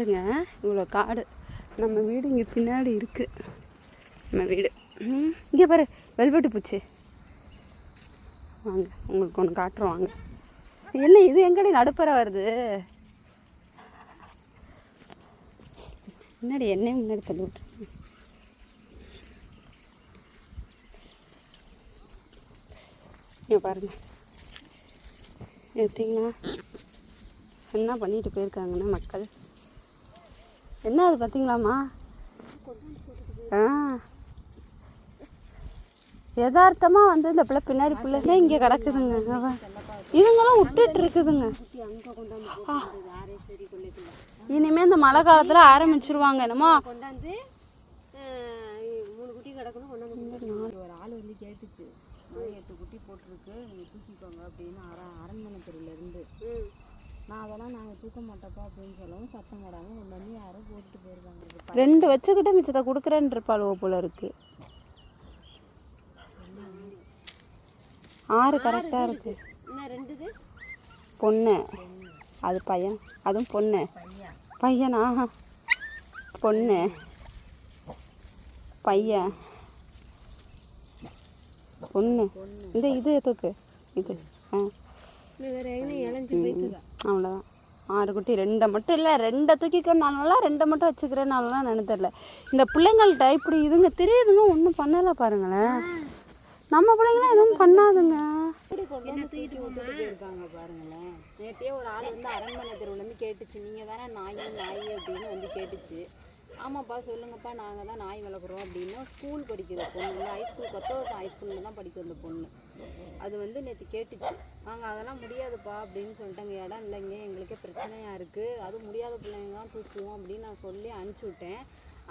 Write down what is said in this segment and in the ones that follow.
இவ்வளோ காடு. நம்ம வீடு இங்கே பின்னாடி இருக்குது. நம்ம வீடு இங்கே பாரு, வெல்வெட்டு பூச்சி. வாங்க உங்களுக்கு ஒன்று காட்டுறோம். வாங்க. என்ன இது எங்கடி நடுப்பற வருது? முன்னாடி என்னையும் முன்னாடி தள்ளி விட்டுரு. இங்கே பாருங்க, எடுத்தீங்களா என்ன பண்ணிட்டு போயிருக்காங்கன்னா மக்கள். என்ன அது பார்த்தீங்களாம்மா? யதார்த்தமாக வந்து இந்த பிள்ளை பின்னாடி பிள்ளைங்க இங்கே கிடக்குதுங்க. இதுங்களும் விட்டுட்டு இருக்குதுங்க. இனிமேல் இந்த மழை காலத்தில் ஆரம்பிச்சிருவாங்க. என்னமோ கொண்டாந்து 3 குட்டி கிடக்கணும். ஒரு ஆள் வந்து கேட்டுச்சு, 8 குட்டி போட்டிருக்கு, நீங்கள் தூக்கிக்கோங்க அப்படின்னு அரண்மனை தெருவிலேருந்து. நான் அதெல்லாம் நாங்கள் தூக்க மாட்டோப்பா அப்படின்னு சொல்லவும் சத்தம் போடாமல் கொண்டு வந்து யாரும் போட்டுட்டு போயிருக்காங்க. 2 வச்சுக்கிட்டு மிச்சத்தை கொடுக்குறேன்னு இருப்பாளுவோ போல இருக்கு. 6 கரெக்டாக இருக்கு. இன்னும் 2 பொண்ணு, அது பையன். அதுவும் பொண்ணு. பையனா? பொண்ணு பையன் பொண்ணு. இந்த இது தூக்கு. இது அவ்வளோதான். 6 குட்டி. 2 மட்டும் இல்லை, 2 தூக்கிக்கிறனாலாம் 2 மட்டும் வச்சுக்கிறேன்னாலாம் நினைத்து தெரியல. இந்த பிள்ளைங்கள்ட்ட இப்படி இதுங்க தெரியுதுங்க, ஒன்றும் பண்ணலை பாருங்களேன். நம்ம பிள்ளைங்களாம் எதுவும் பண்ணாதுங்க. போயிருக்காங்க பாருங்களேன். நேற்றே ஒரு ஆள் வந்து அரண்மனை தெருவுலேருந்து கேட்டுச்சு, நீங்கள் தானே நாய் அப்படின்னு வந்து கேட்டுச்சு. ஆமாப்பா சொல்லுங்கப்பா, நாங்கள் தான் நாய் வளர்க்குறோம் அப்படின்னு. ஸ்கூல் படிக்கிற பொண்ணு, ஹைஸ்கூல் 10வது ஹைஸ்கூலில் தான் படிக்கிற அந்த பொண்ணு. அது வந்து நேற்று கேட்டுச்சு. நாங்கள் அதெல்லாம் முடியாதுப்பா அப்படின்னு சொல்லிட்டாங்க. இடம் இல்லைங்க, எங்களுக்கே பிரச்சனையாக இருக்குது, அதுவும் முடியாத பிள்ளைங்க தான் தூக்குவோம் அப்படின்னு நான் சொல்லி அனுப்பிச்சி விட்டேன்.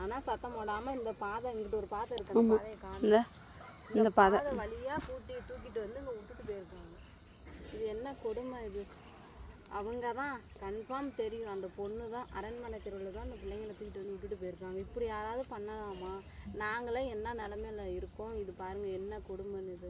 ஆனால் சத்தம் போடாமல் இந்த பாதை, இங்கிட்ட ஒரு பாதை இருக்குது, அந்த பாதையை காணல. இந்த பாதை வழியாக தூக்கிட்டு வந்து இங்கே விட்டுட்டு போயிருக்காங்க. இது என்ன கொடுமை இது? அவங்க தான் கன்ஃபார்ம் தெரியும், அந்த பொண்ணு தான் அரண்மனை தெருவில் தான் அந்த பிள்ளைங்களை தூக்கிட்டு வந்து விட்டுட்டு போயிருக்காங்க. இப்படி யாராவது பண்ணலாமா? நாங்களே என்ன நிலமையில இருக்கோம். இது பாருங்கள் என்ன கொடுமைன்னு. இது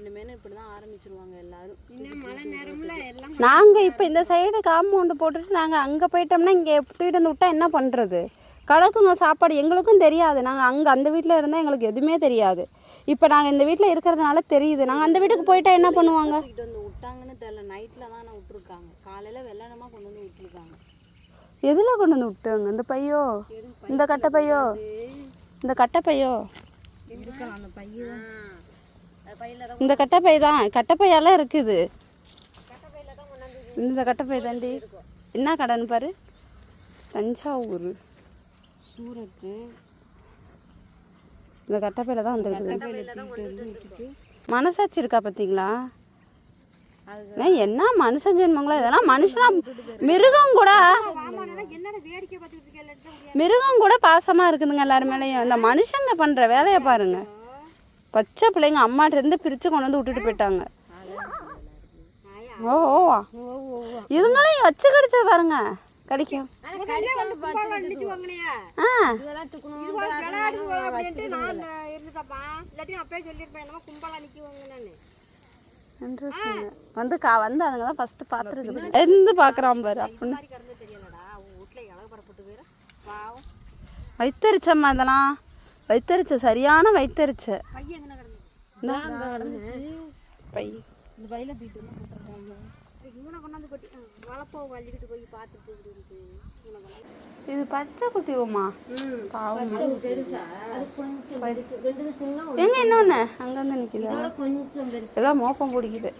இனிமேல் இப்படி தான் ஆரம்பிச்சிருவாங்க எல்லாரும். மழை நேரம்ல எல்லாம் நாங்கள் இப்போ இந்த சைடு காம்பவுண்டு போட்டுட்டு நாங்கள் அங்கே போயிட்டோம்னா இங்கே தூக்கிட்டு வந்து விட்டால் என்ன பண்ணுறது? கிடக்குங்க சாப்பாடு. எங்களுக்கும் தெரியாது. நாங்கள் அங்கே அந்த வீட்டில் இருந்தால் எங்களுக்கு எதுவுமே தெரியாது. இப்போ நாங்கள் இந்த வீட்டில் இருக்கிறதுனால தெரியுது. நாங்கள் அந்த வீட்டுக்கு போயிட்டா என்ன பண்ணுவாங்க? வந்து விட்டாங்கன்னு தெரியல. நைட்டில் தான் விட்டுருக்காங்க, காலையில் வெள்ளனமாக கொண்டு வந்து விட்டுருக்காங்க. எதில் கொண்டு வந்து விட்டாங்க? இந்த பையோ, இந்த கட்டை பையோ, இந்த கட்டை பையோ இருக்கலாம். அந்த பையன் இந்த கட்டை பை தான். கட்டை பையெல்லாம் இருக்குது. இந்த கட்டை பை தாண்டி. என்ன கடைன்னு பாரு, தஞ்சாவூர், சூரத்து. இந்த கட்டப்பையில் தான் வந்துருக்குது. மனசாட்சி இருக்கா பார்த்தீங்களா? என்ன மனுஷன் ஜென்மங்களா இதெல்லாம்? மனுஷனா? மிருகம் கூட பாசமாக இருக்குதுங்க எல்லாரு மேலேயும். இந்த மனுஷங்க பண்ணுற வேலையை பாருங்க. பச்சை பிள்ளைங்க அம்மாட்டிருந்து பிரித்து கொண்டு வந்து விட்டுட்டு போயிட்டாங்க. ஓ இதுங்களையும் வச்சு கடிச்சா பாருங்க, கடிக்கும். வந்து அதுங்க தான் ஃபர்ஸ்ட் பார்த்துருக்கு. எந்த பார்க்குறான் பாரு அப்படின்னு. வைத்தறிச்சம்மா இதெல்லாம். வைத்தறிச்ச, சரியான வைத்தறிச்ச. பை இந்த பையில தூக்கிட்டு இது பச்சை குட்டிவோமா? பாவம். எங்க இன்னொன்னு அங்க வந்து நிக்குது. ஏதோ மோப்பம் பிடிக்குது.